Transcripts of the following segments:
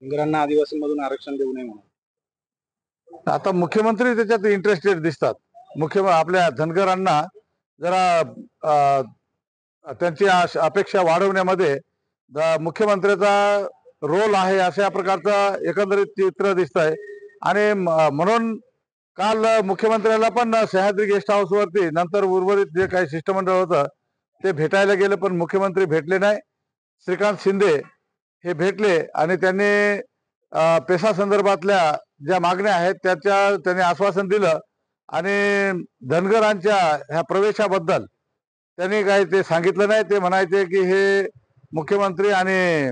धनगरांना आदिवासींमधून आरक्षण देऊ नये म्हणून. आता मुख्यमंत्री त्याच्यात इंटरेस्टेड दिसतात. आपल्या धनगरांना जरा त्यांची अपेक्षा वाढवण्यामध्ये मुख्यमंत्र्याचा रोल आहे अशा प्रकारचं एकंदरीत चित्र दिसतंय. आणि म्हणून काल मुख्यमंत्र्याला पण सह्याद्री गेस्ट हाऊस वरती नंतर उर्वरित जे काही शिष्टमंडळ होतं ते भेटायला गेले, पण मुख्यमंत्री भेटले नाही. श्रीकांत शिंदे हे भेटले आणि त्यांनी पेसा संदर्भातल्या ज्या मागण्या आहेत त्यांनी आश्वासन दिलं आणि धनगरांच्या ह्या प्रवेशाबद्दल त्यांनी काही ते सांगितलं नाही. ते म्हणायचे की हे मुख्यमंत्री आणि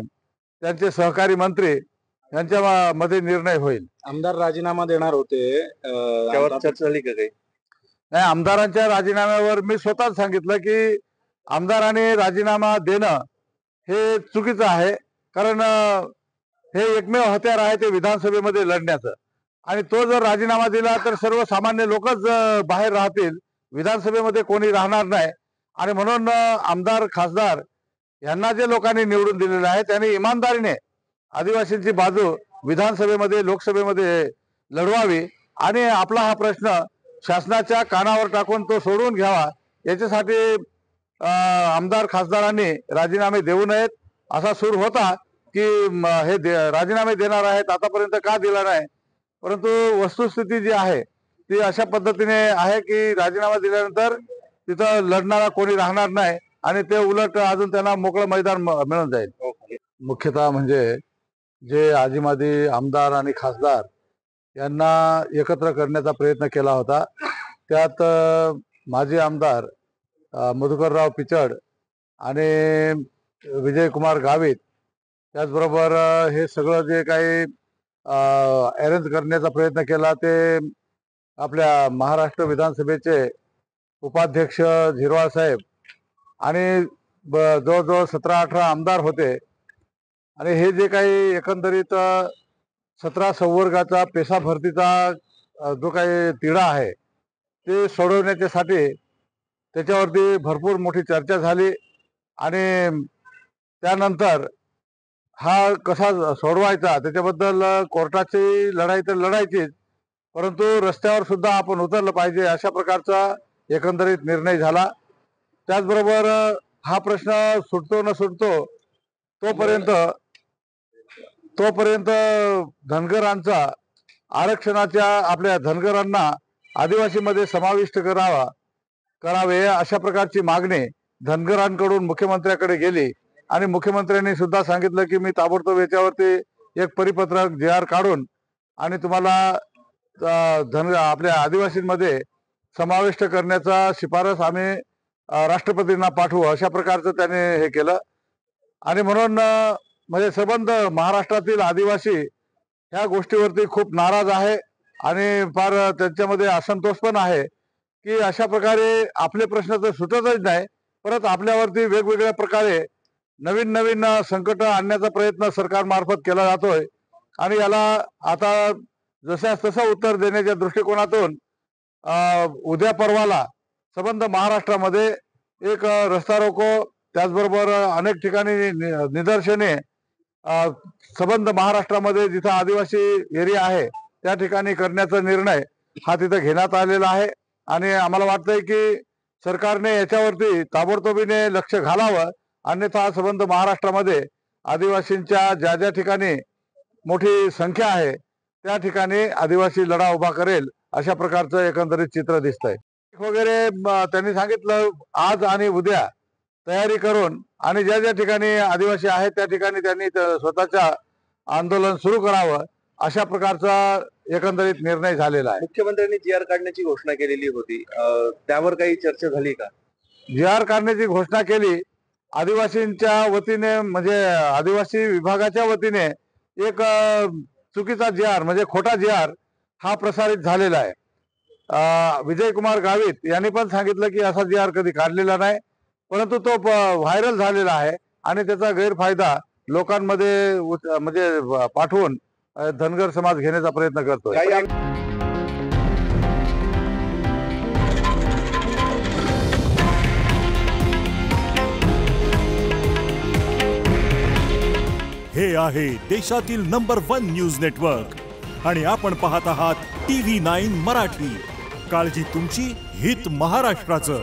त्यांचे सहकारी मंत्री यांच्या मध्ये निर्णय होईल. आमदार राजीनामा देणार होते, त्यावर चर्चा झाली का काही? नाही, आमदारांच्या राजीनाम्यावर मी स्वतःच सांगितलं की आमदारांनी राजीनामा देणं हे चुकीचं आहे. कारण हे एकमेव हत्यार आहे ते विधानसभेमध्ये लढण्याचं. आणि तो जर राजीनामा दिला तर सर्वसामान्य लोकच बाहेर राहतील, विधानसभेमध्ये कोणी राहणार नाही. आणि म्हणून आमदार खासदार यांना जे लोकांनी निवडून दिलेलं आहे त्यांनी इमानदारीने आदिवासींची बाजू विधानसभेमध्ये लोकसभेमध्ये लढवावी आणि आपला हा प्रश्न शासनाच्या कानावर टाकून तो सोडवून घ्यावा. याच्यासाठी आमदार खासदारांनी राजीनामे देऊ नयेत असा सूर होता की हे राजीनामे देणार आहेत, आतापर्यंत का दिला नाही. परंतु वस्तुस्थिती जी आहे ती अशा पद्धतीने आहे की राजीनामा दिल्यानंतर तिथं लढणारा कोणी राहणार नाही आणि ते उलट अजून त्यांना मोकळं मैदान मिळून जाईल. मुख्यतः म्हणजे जे आजीमादी आमदार आणि खासदार यांना एकत्र करण्याचा प्रयत्न केला होता, त्यात माजी आमदार मधुकरराव पिचड आणि विजयकुमार गावित, त्याचबरोबर हे सगळं जे काही अरेंज करण्याचा प्रयत्न केला ते आपल्या महाराष्ट्र विधानसभेचे उपाध्यक्ष झिरवाळ साहेब आणि जवळजवळ 17-18 आमदार होते. आणि हे जे काही एकंदरीत 17 संवर्गाचा पेसा भरतीचा जो काही तिढा आहे ते सोडवण्याच्यासाठी त्याच्यावरती भरपूर मोठी चर्चा झाली. आणि त्यानंतर हा कसा सोडवायचा त्याच्याबद्दल कोर्टाची लढाई तर लढायचीच, परंतु रस्त्यावर सुद्धा आपण उतरलं पाहिजे अशा प्रकारचा एकंदरीत निर्णय झाला. त्याचबरोबर हा प्रश्न सुटतो न सुटतो तोपर्यंत धनगरांचा आरक्षणाच्या आपल्या धनगरांना आदिवासीमध्ये समाविष्ट करावे अशा प्रकारची मागणी धनगरांकडून मुख्यमंत्र्याकडे गेली. आणि मुख्यमंत्र्यांनी सुद्धा सांगितलं की मी ताबडतोब याच्यावरती एक परिपत्रक JR काढून आणि तुम्हाला आपल्या आदिवासींमध्ये समाविष्ट करण्याचा शिफारस आम्ही राष्ट्रपतींना पाठवू अशा प्रकारचं त्याने हे केलं. आणि म्हणून म्हणजे संबंध महाराष्ट्रातील आदिवासी ह्या गोष्टीवरती खूप नाराज आहे आणि फार त्यांच्यामध्ये असंतोष पण आहे की अशा प्रकारे आपले प्रश्न तर सुटतच नाही, परत आपल्यावरती वेगवेगळ्या प्रकारे नवीन नवीन संकट आणण्याचा प्रयत्न सरकारमार्फत केला जातोय. आणि याला आता जशास तसं उत्तर देण्याच्या दृष्टिकोनातून उद्या परवाला संबंध महाराष्ट्रामध्ये एक रस्ता रोको, त्याचबरोबर अनेक ठिकाणी निदर्शने संबंध महाराष्ट्रामध्ये जिथं आदिवासी एरिया आहे त्या ठिकाणी करण्याचा निर्णय हा तिथं घेण्यात आलेला आहे. आणि आम्हाला वाटतंय की सरकारने याच्यावरती ताबडतोबीने लक्ष घालावं, अन्यथा संबंध महाराष्ट्रामध्ये आदिवासींच्या ज्या ज्या ठिकाणी मोठी संख्या आहे त्या ठिकाणी आदिवासी लढा उभा करेल अशा प्रकारचं एकंदरीत चित्र दिसतंय. वगैरे त्यांनी सांगितलं आज आणि उद्या तयारी करून आणि ज्या ज्या ठिकाणी आदिवासी आहेत त्या ठिकाणी त्यांनी स्वतःच्या आंदोलन सुरू करावं अशा प्रकारचा एकंदरीत निर्णय झालेला आहे. मुख्यमंत्र्यांनी JR काढण्याची घोषणा केलेली होती, त्यावर काही चर्चा झाली का? JR काढण्याची घोषणा केली. आदिवासींच्या वतीने म्हणजे आदिवासी विभागाच्या वतीने एक चुकीचा JR म्हणजे खोटा JR हा प्रसारित झालेला आहे. विजयकुमार गावित यांनी पण सांगितलं की असा JR कधी काढलेला नाही, परंतु तो व्हायरल झालेला आहे आणि त्याचा गैरफायदा लोकांमध्ये म्हणजे पाठवून धनगर समाज घेण्याचा प्रयत्न करतोय. हे आहे देशातील नंबर 1 न्यूज नेटवर्क आणि आपण पाहत आहात TV9 मराठी. काळजी तुमची, हित महाराष्ट्राचं.